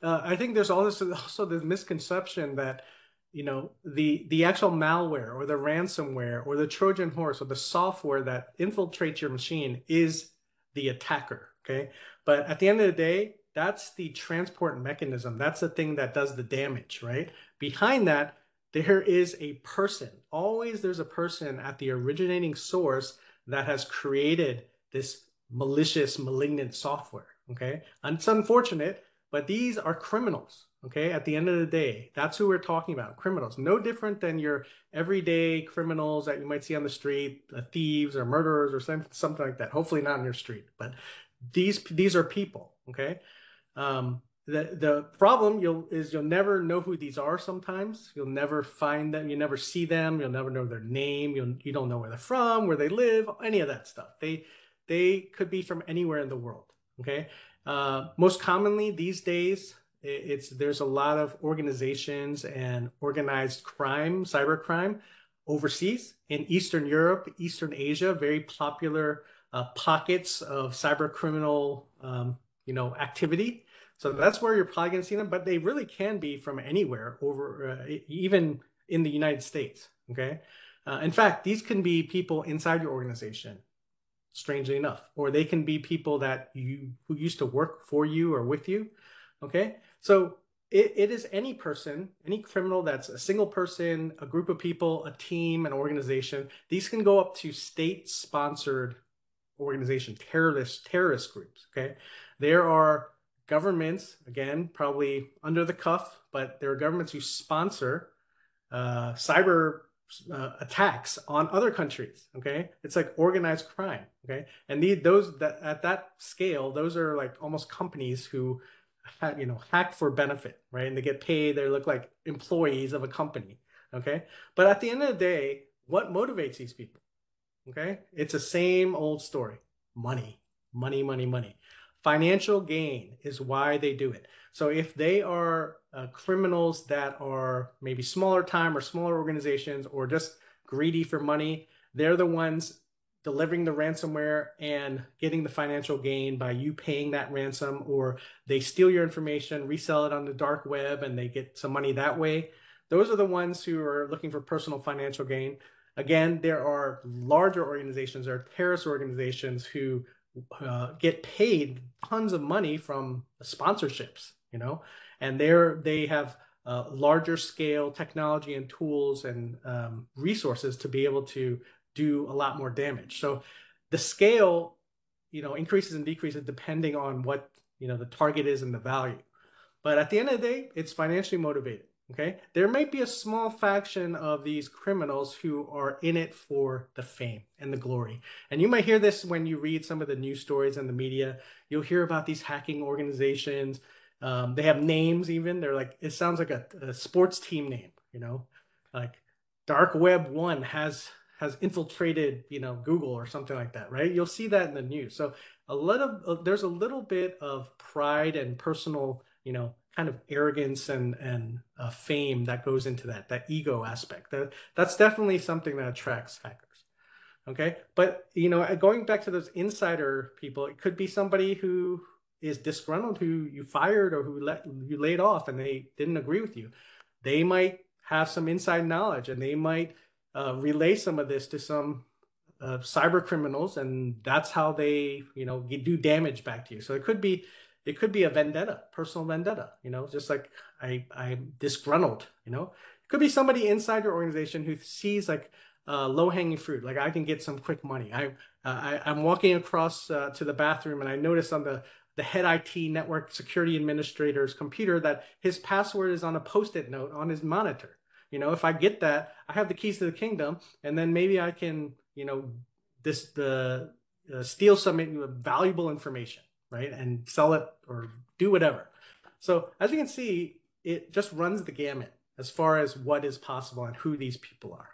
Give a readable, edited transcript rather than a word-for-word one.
I think there's also this misconception that, the actual malware or the ransomware or the Trojan horse or the software that infiltrates your machine is the attacker. Okay. But at the end of the day, that's the transport mechanism. That's the thing that does the damage, right? Behind that, there is a person. Always there's a person at the originating source that has created this malicious, malignant software. Okay. And it's unfortunate, but these are criminals. Okay. At the end of the day, that's who we're talking about. Criminals. No different than your everyday criminals that you might see on the street, thieves or murderers or something like that. Hopefully not on your street, but these are people. Okay. The problem you'll never know who these are sometimes. You'll never find them, you never see them, you'll never know their name, you don't know where they're from, where they live, any of that stuff. They could be from anywhere in the world. Okay. Most commonly these days, there's a lot of organizations and organized crime, cybercrime overseas in Eastern Europe, Eastern Asia, very popular pockets of cyber criminal activity. So that's where you're probably going to see them, but they really can be from anywhere over, even in the United States. Okay. In fact, these can be people inside your organization, strangely enough, or they can be people who used to work for you or with you. Okay. So it is any person, any criminal that's a single person, a group of people, a team, an organization. These can go up to state-sponsored organization, terrorist groups. Okay. There are governments, again, probably under the cuff, but there are governments who sponsor cyber attacks on other countries. Okay. It's like organized crime. Okay. And those that at that scale, those are like almost companies who hack for benefit, right? And they get paid, they look like employees of a company. Okay. But at the end of the day, what motivates these people? Okay. It's the same old story. Money, money, money, money. Financial gain is why they do it. So if they are criminals that are maybe smaller time or smaller organizations or just greedy for money, they're the ones delivering the ransomware and getting the financial gain by you paying that ransom, or they steal your information, resell it on the dark web, and they get some money that way. Those are the ones who are looking for personal financial gain. Again, there are larger organizations, there are terrorist organizations who get paid tons of money from sponsorships, and they have larger scale technology and tools and resources to be able to do a lot more damage. So the scale, increases and decreases depending on what, the target is and the value. But at the end of the day, it's financially motivated. Okay. There may be a small faction of these criminals who are in it for the fame and the glory. And you might hear this when you read some of the news stories in the media. You'll hear about these hacking organizations. They have names even. They're like, it sounds like a sports team name, like Dark Web One has infiltrated, Google or something like that, right? You'll see that in the news. So there's a little bit of pride and personal, kind of arrogance and fame that goes into that ego aspect. That's definitely something that attracts hackers. Okay. But, going back to those insider people, it could be somebody who is disgruntled, who you fired or you laid off and they didn't agree with you. They might have some inside knowledge and they might relay some of this to some cyber criminals, and that's how they, do damage back to you. So it could be a vendetta, personal vendetta, just like I'm disgruntled, It could be somebody inside your organization who sees like low-hanging fruit, like I can get some quick money. I'm walking across to the bathroom and I notice on the head IT network security administrator's computer that his password is on a Post-it note on his monitor. If I get that, I have the keys to the kingdom, and then maybe I can, steal some valuable information, right, and sell it or do whatever. So as you can see, it just runs the gamut as far as what is possible and who these people are.